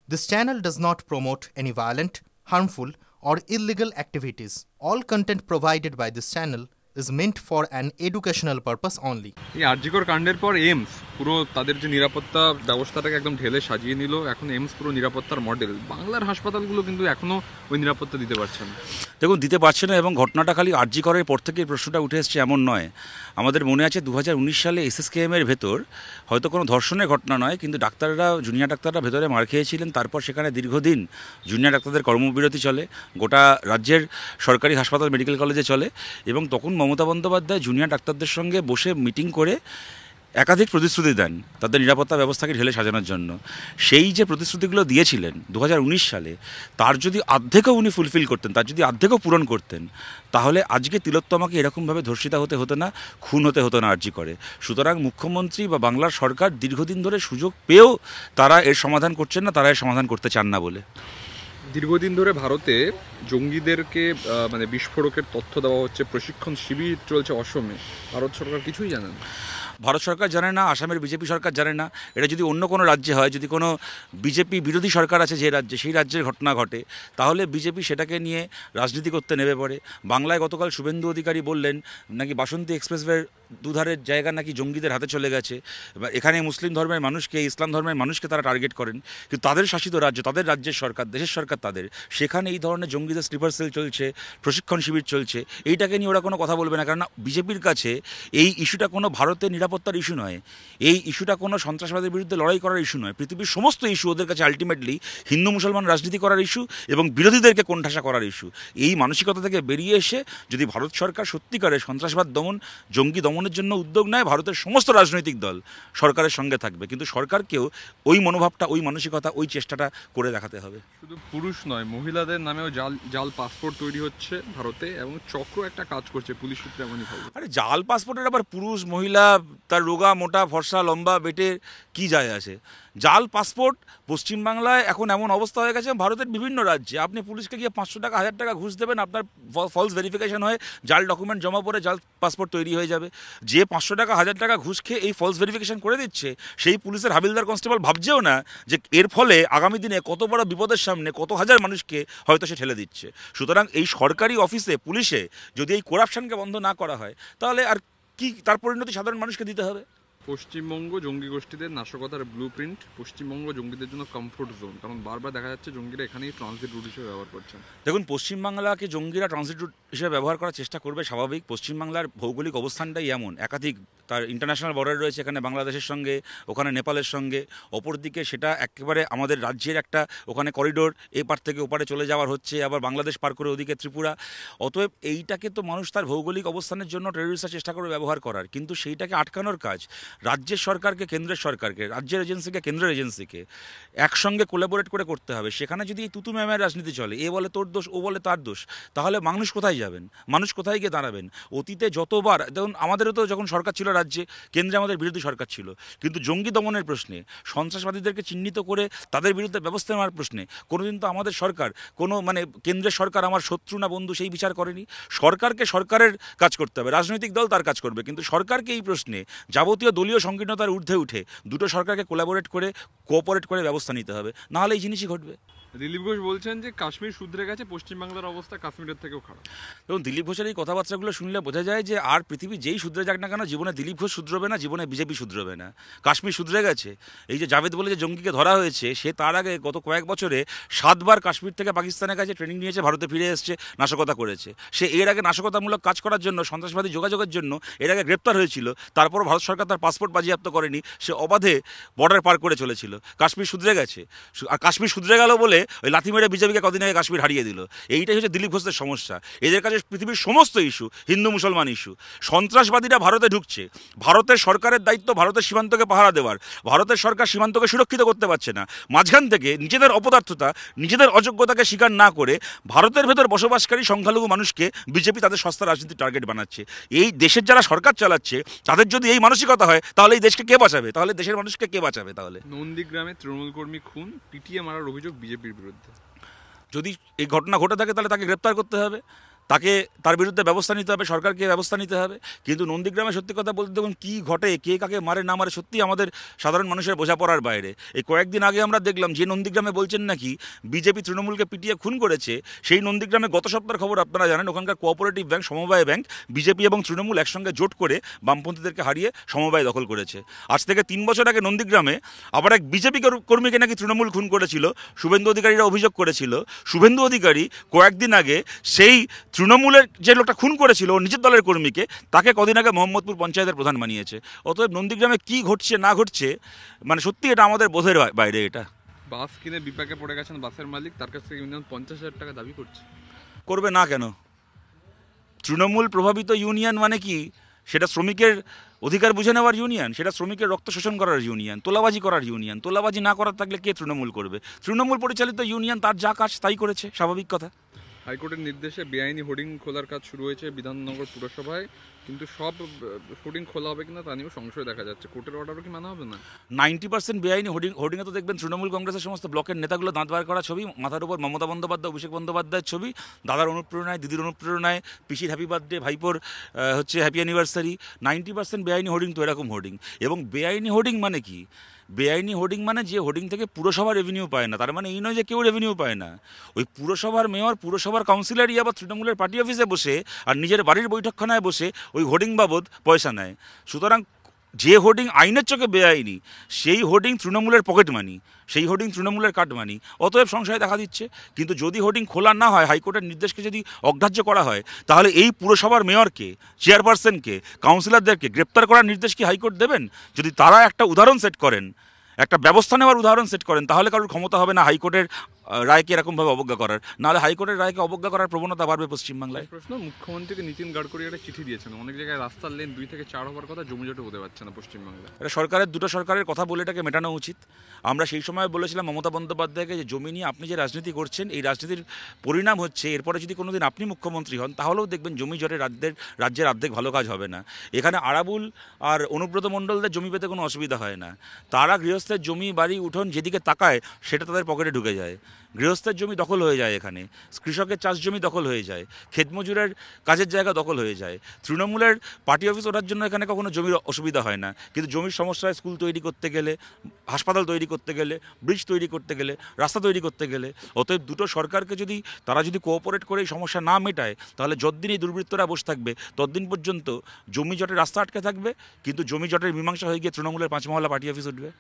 This channel does not promote any violent, harmful, or illegal activities. All content provided by this channel is meant for an educational purpose only. এই আরজিকর কাণ্ডের পর AIIMS পুরো তাদের যে নিরাপত্তা ব্যবস্থাটাকে একদম ঢেলে সাজিয়ে নিল। এখন এইমস পুরো নিরাপত্তার মডেল। বাংলার হাসপাতালগুলো কিন্তু এখনো ওই নিরাপত্তা দিতে পারছে না। দেখুন, দিতে পারছে না। এবং ঘটনাটা খালি আরজিকরের পর থেকে প্রশ্নটা উঠে এসছে এমন নয়। আমাদের মনে আছে 2019 সালে এসএসকেএমের ভেতর হয়তো কোনো ধর্ষণের ঘটনা নয়, কিন্তু ডাক্তাররা, জুনিয়র ডাক্তাররা ভেতরে মার খেয়েছিলেন। তারপর সেখানে দীর্ঘদিন জুনিয়র ডাক্তারদের কর্মবিরতি চলে, গোটা রাজ্যের সরকারি হাসপাতাল মেডিকেল কলেজে চলে। এবং তখন মমতা বন্দ্যোপাধ্যায় জুনিয়র ডাক্তারদের সঙ্গে বসে মিটিং করে একাধিক প্রতিশ্রুতি দেন তাদের নিরাপত্তা ব্যবস্থাকে ঢেলে সাজানোর জন্য। সেই যে প্রতিশ্রুতিগুলো দিয়েছিলেন 2019 সালে, তার যদি অর্ধেকও উনি ফুলফিল করতেন, তার যদি অর্ধেকও পূরণ করতেন, তাহলে আজকে তিলোত্তমাকে এরকমভাবে ধর্ষিতা হতে হতো না, খুন হতে হতো না আরজি করে। সুতরাং মুখ্যমন্ত্রী বা বাংলার সরকার দীর্ঘদিন ধরে সুযোগ পেয়েও তারা এর সমাধান করছেন না, তারা এর সমাধান করতে চান না বলে। দীর্ঘদিন ধরে ভারতে জঙ্গিদেরকে বিস্ফোরকের তথ্য দেওয়া হচ্ছে, প্রশিক্ষণ শিবির চলছে অসমে। ভারত সরকার কিছুই জানে না। ভারত সরকার জানে না, আসামের বিজেপি সরকার জানে না। এটা যদি অন্য কোনো রাজ্যে হয়, যদি কোনো বিজেপি বিরোধী সরকার আছে যে রাজ্যে, সেই রাজ্যের ঘটনা ঘটে, তাহলে বিজেপি সেটাকে নিয়ে রাজনীতি করতে নেমে পড়ে। বাংলায় গতকাল শুভেন্দু অধিকারী বললেন নাকি বাসন্তী এক্সপ্রেসওয়ের দুধারের জায়গা নাকি জঙ্গিদের হাতে চলে গেছে। এখানে মুসলিম ধর্মের মানুষকে, ইসলাম ধর্মের মানুষকে তারা টার্গেট করেন। কিন্তু তাদের শাসিত রাজ্য, তাদের রাজ্যের সরকার, দেশের সরকার তাদের, সেখানে এই ধরনের জঙ্গিদের স্লিপার সেল চলছে, প্রশিক্ষণ শিবির চলছে। এইটাকে নিয়ে ওরা কোনো কথা বলবে না, কারণ বিজেপির কাছে এই ইস্যুটা কোনো ভারতের নিরাপত্তার ইস্যু নয়, এই ইস্যুটা কোনো সন্ত্রাসবাদের বিরুদ্ধে লড়াই করার ইস্যু নয়। পৃথিবীর সমস্ত ইস্যু ওদের কাছে আলটিমেটলি হিন্দু মুসলমান রাজনীতি করার ইস্যু এবং বিরোধীদেরকে কোণঠাসা করার ইস্যু। এই মানসিকতা থেকে বেরিয়ে এসে যদি ভারত সরকার সত্যিকারে সন্ত্রাসবাদ দমন, জঙ্গি দমনের জন্য উদ্যোগ নেয়, ভারতের সমস্ত রাজনৈতিক দল সরকারের সঙ্গে থাকবে। কিন্তু সরকারকেও ওই মনোভাবটা, ওই মানসিকতা, ওই চেষ্টাটা করে দেখাতে হবে। শুধু পুরুষ নয়, মহিলাদের নামেও জাল পাসপোর্ট তৈরি হচ্ছে ভারতে, এবং চক্র একটা কাজ করছে, পুলিশ সূত্রে এমনই খবর। আরে জাল পাসপোর্টের আবার পুরুষ মহিলা, তার রোগা মোটা ফর্সা লম্বা বেটে কি যায় আসে? জাল পাসপোর্ট পশ্চিমবাংলায় এখন এমন অবস্থা হয়ে গেছে, ভারতের বিভিন্ন রাজ্যে আপনি পুলিশকে গিয়ে 500 টাকা 1000 টাকা ঘুষ দেবেন, আপনার ফলস ভেরিফিকেশন হয়ে জাল ডকুমেন্ট জমা পড়ে জাল পাসপোর্ট তৈরি হয়ে যাবে। যে 500 টাকা 1000 টাকা ঘুষ খেয়ে এই ফলস ভেরিফিকেশন করে দিচ্ছে, সেই পুলিশের হাবিলদার কনস্টেবল ভাবছেও না যে এর ফলে আগামী দিনে কত বড় বিপদের সামনে কত হাজার মানুষকে হয়তো সে ঠেলে দিচ্ছে। সুতরাং এই সরকারি অফিসে, পুলিশে যদি এই করাপশনকে বন্ধ না করা হয়, তাহলে আর কি তার পরিণতি সাধারণ মানুষকে দিতে হবে? পশ্চিমবঙ্গ জঙ্গি গোষ্ঠীদের নাশকতার ব্লু প্রিন্ট, পশ্চিমবঙ্গ জঙ্গিদের জন্য কমফোর্ট জোন, কারণ বারবার দেখা যাচ্ছে জঙ্গিরা এখানেই ট্রানজিট রুট হিসেবে ব্যবহার করছেন। দেখুন, পশ্চিমবাংলাকে জঙ্গিরা ট্রানজিট রুট হিসেবে ব্যবহার করার চেষ্টা করবে, স্বাভাবিক। পশ্চিমবাংলার ভৌগোলিক অবস্থানটাই এমন, একাধিক তার ইন্টারন্যাশনাল বর্ডার রয়েছে, এখানে বাংলাদেশের সঙ্গে, ওখানে নেপালের সঙ্গে, অপরদিকে সেটা একেবারে আমাদের রাজ্যের একটা ওখানে করিডোর, এপার থেকে ওপারে চলে যাওয়ার হচ্ছে, আবার বাংলাদেশ পার করে ওদিকে ত্রিপুরা। অতএব এইটাকে তো মানুষ তার ভৌগোলিক অবস্থানের জন্য টেররিস্টরা চেষ্টা করে ব্যবহার করার, কিন্তু সেইটাকে আটকানোর কাজ রাজ্যের সরকারকে, কেন্দ্রের সরকারকে, রাজ্যের এজেন্সিকে, কেন্দ্রের এজেন্সিকে একসঙ্গে কোলাবোরেট করে করতে হবে। সেখানে যদি এই তুতু ম্যামের রাজনীতি চলে, এ বলে তোর দোষ, ও বলে তার দোষ, তাহলে মানুষ কোথায় যাবেন? মানুষ কোথায় গিয়ে দাঁড়াবেন? অতীতে যতবার, দেখুন আমাদেরও তো যখন সরকার ছিল রাজ্যে, কেন্দ্রে আমাদের বিরোধী সরকার ছিল, কিন্তু জঙ্গি দমনের প্রশ্নে, সন্ত্রাসবাদীদেরকে চিহ্নিত করে তাদের বিরুদ্ধে ব্যবস্থা নেওয়ার প্রশ্নে কোনোদিন তো আমাদের সরকার, কোনো কেন্দ্রের সরকার আমার শত্রু না বন্ধু সেই বিচার করেনি। সরকারকে সরকারের কাজ করতে হবে, রাজনৈতিক দল তার কাজ করবে, কিন্তু সরকারকে এই প্রশ্নে যাবতীয় দলীয় সংকীর্ণতার ঊর্ধ্বে উঠে দুটো সরকারকে কোলাবোরেট করে, কোঅপারেট করে ব্যবস্থা নিতে হবে, নাহলে এই জিনিসই ঘটবে। দিলীপ ঘোষ বলছেন যে কাশ্মীর শুধরে গেছে, পশ্চিমবাংলার অবস্থা কাশ্মীরের থেকেও খারাপ। এবং দিলীপ ঘোষের এই কথাবার্তাগুলো শুনলে বোঝা যায় যে আর পৃথিবী যেই শুধরে যাক না কেন, জীবনে দিলীপ ঘোষ শুধরবে না, জীবনে বিজেপি শুধরবে না। কাশ্মীর শুধরে গেছে। এই যে জাভেদ বলে যে জঙ্গিকে ধরা হয়েছে, সে তার আগে গত কয়েক বছরে 7 বার কাশ্মীর থেকে পাকিস্তানের কাছে ট্রেনিং নিয়েছে, ভারতে ফিরে এসেছে, নাশকতা করেছে। সে এর আগে নাশকতামূলক কাজ করার জন্য, সন্ত্রাসবাদী যোগাযোগের জন্য এর আগে গ্রেপ্তার হয়েছিল। তারপর ভারত সরকার তার পাসপোর্ট বাজেয়াপ্ত করেনি, সে অবাধে বর্ডার পার করে চলেছিল। কাশ্মীর শুধরে গেছে। আর কাশ্মীর শুধরে গেল বলে ওই লাথি মেরে বিজেপিকে কদিন আগে কাশ্মীর হারিয়ে দিল। এইটাই হচ্ছে দিলীপ ঘোষের সমস্যা। এদের কাছে পৃথিবীর সমস্ত ইস্যু হিন্দু মুসলমান ইস্যু। সন্ত্রাসবাদীরা ভারতে ঢুকছে, ভারতের সরকারের দায়িত্ব ভারতের সীমান্তকে পাহারা দেওয়ার, ভারতের সরকার সীমান্তকে সুরক্ষিত করতে পারছে না। মাঝখান থেকে নিজেদের অপদার্থতা, নিজেদের অযোগ্যতাকে স্বীকার না করে ভারতের ভেতর বসবাসকারী সংখ্যালঘু মানুষকে বিজেপি তাদের সস্তা রাজনীতির টার্গেট বানাচ্ছে। এই দেশের যারা সরকার চালাচ্ছে তাদের যদি এই মানসিকতা হয়, তাহলে এই দেশকে কে বাঁচাবে? তাহলে দেশের মানুষকে কে বাঁচাবে? তাহলে নন্দীগ্রামে তৃণমূল কর্মী খুন, পিটিয়ে মারার অভিযোগ বিজেপির বিরুদ্ধে। যদি এই ঘটনা ঘটে থাকে তাহলে তাকে গ্রেপ্তার করতে হবে। তাকে তার বিরুদ্ধে ব্যবস্থা নিতে হবে, সরকারকে ব্যবস্থা নিতে হবে। কিন্তু নন্দীগ্রামে সত্যি কথা বলতে দেখুন কী ঘটে, কে কাকে মারে না মারে, সত্যি আমাদের সাধারণ মানুষের বোঝাপড়ার বাইরে। এই কয়েকদিন আগে আমরা দেখলাম যে নন্দীগ্রামে বলছেন নাকি বিজেপি তৃণমূলকে পিটিয়ে খুন করেছে, সেই নন্দীগ্রামে গত সপ্তাহের খবর আপনারা জানেন, ওখানকার কোঅপারেটিভ ব্যাংক সমবায় ব্যাংক বিজেপি এবং তৃণমূল একসঙ্গে জোট করে বামপন্থীদেরকে হারিয়ে সমবায় দখল করেছে। আজ থেকে 3 বছর আগে নন্দীগ্রামে আবার এক বিজেপি কর্মীকে নাকি তৃণমূল খুন করেছিল, শুভেন্দু অধিকারীরা অভিযোগ করেছিল। শুভেন্দু অধিকারী কয়েকদিন আগে সেই তৃণমূলের যে লোকটা খুন করেছিল ওর নিজের দলের কর্মীকে, তাকে কদিন আগে মোহাম্মদপুর পঞ্চায়েতের প্রধান বানিয়েছে। অতএব নন্দীগ্রামে কি ঘটছে না ঘটছে, মানে সত্যি এটা আমাদের বোধের বাইরে। এটা বাস কিনে বিপাকে পড়ে গেছেন বাসের মালিক, তার কাছ থেকে মিনিমাম 50,000 টাকা দাবি করছে। করবে না কেন? তৃণমূল প্রভাবিত ইউনিয়ন মানে কি? সেটা শ্রমিকের অধিকার বুঝে নেওয়ার ইউনিয়ন, সেটা শ্রমিকের রক্ত শোষণ করার ইউনিয়ন, তোলাবাজি করার ইউনিয়ন। তোলাবাজি না করার থাকলে কে তৃণমূল করবে? তৃণমূল পরিচালিত ইউনিয়ন তার যা কাজ তাই করেছে, স্বাভাবিক কথা। হাইকোর্টের নির্দেশে বেআইনি হোর্ডিং খোলার কাজ শুরু হয়েছে বিধাননগর পুরসভায়, কিন্তু সব হোর্ডিং খোলা হবে কিনা তা নিয়েও সংশয় দেখা যাচ্ছে। কোর্টের অর্ডারও কি মানা হবে না? 90% বেআইনি হোর্ডিংয়ে তো দেখবেন তৃণমূল কংগ্রেসের সমস্ত ব্লকের নেতাগুলো দাঁত বার করা ছবি, মাথার উপর মমতা বন্দ্যোপাধ্যায়, অভিষেক বন্দ্যোপাধ্যায়ের ছবি, দাদার অনুপ্রেরণায়, দিদির অনুপ্রেরণায়, পিসির হ্যাপি বার্থডে, ভাইপোর হচ্ছে হ্যাপি অ্যানিভার্সারি। 90% বেআইনি হোর্ডিং তো এরকম হোর্ডিং। এবং বেআইনি হোর্ডিং মানে কি? বেআইনি হোর্ডিং মানে যে হোর্ডিং থেকে পুরসভা রেভিনিউ পায় না, তার মানে এই নয় যে কেউ রেভিনিউ পায় না। ওই পুরসভার মেয়র, পুরসভার কাউন্সিলরই আবার তৃণমূলের পার্টি অফিসে বসে আর নিজের বাড়ির বৈঠকখানায় বসে ওই হোর্ডিং বাবদ পয়সা নেয়। সুতরাং যে হোর্ডিং আইনের চোখে বেআইনি, সেই হোর্ডিং তৃণমূলের পকেট মানি, সেই হোর্ডিং তৃণমূলের কাট মানি। অতএব সংশয় দেখা দিচ্ছে। কিন্তু যদি হোর্ডিং খোলা না হয়, হাইকোর্টের নির্দেশকে যদি অগ্রাহ্য করা হয়, তাহলে এই পুরসভার মেয়রকে, চেয়ারপারসনকে, কাউন্সিলরদেরকে গ্রেপ্তার করার নির্দেশ কি হাইকোর্ট দেবেন? যদি তারা একটা উদাহরণ সেট করেন, একটা ব্যবস্থা নেওয়ার উদাহরণ সেট করেন, তাহলে কারোর ক্ষমতা হবে না হাইকোর্টের রায়কে এরকমভাবে অবজ্ঞা করার। নাহলে হাইকোর্টের রায়কে অবজ্ঞা করার প্রবণতা বাড়বে পশ্চিমবাংলায়। প্রশ্ন, মুখ্যমন্ত্রীকে নীতিন গাডকারি একটা চিঠি দিয়েছেন, অনেক জায়গায় রাস্তার লেন 2 থেকে 4 হওয়ার কথা, জমি জটে হতে পারছে না পশ্চিমবাংলায়। এটা সরকারের, দুটো সরকারের কথা বলে এটাকে মেটানো উচিত। আমরা সেই সময় বলেছিলাম মমতা বন্দ্যোপাধ্যায়কে যে জমি নিয়ে আপনি যে রাজনীতি করছেন, এই রাজনীতির পরিণাম হচ্ছে এরপরে যদি কোনোদিন আপনি মুখ্যমন্ত্রী হন, তাহলেও দেখবেন জমি জটে রাজ্যের অর্ধেক ভালো কাজ হবে না। এখানে আরাবুল আর অনুব্রত মণ্ডলদের জমি পেতে কোনো অসুবিধা হয় না। তারা গৃহস্থের জমি, বাড়ি, উঠোন যেদিকে তাকায় সেটা তাদের পকেটে ঢুকে যায়। গৃহস্থের জমি দখল হয়ে যায়, এখানে কৃষকের চাষ জমি দখল হয়ে যায়, ক্ষেতমজুরের কাজের জায়গা দখল হয়ে যায়। তৃণমূলের পার্টি অফিস ওঠার জন্য এখানে কখনো জমির অসুবিধা হয় না, কিন্তু জমির সমস্যা হয় স্কুল তৈরি করতে গেলে, হাসপাতাল তৈরি করতে গেলে, ব্রিজ তৈরি করতে গেলে, রাস্তা তৈরি করতে গেলে। অতএব দুটো সরকারকে যদি তারা কোঅপারেট করে এই সমস্যা না মেটায়, তাহলে যতদিন এই দুর্বৃত্তরা বসে থাকবে ততদিন পর্যন্ত জমি জটের রাস্তা আটকে থাকবে, কিন্তু জমি জটের মীমাংসা হয়ে গিয়ে তৃণমূলের 5 মহলা পার্টি অফিস উঠবে।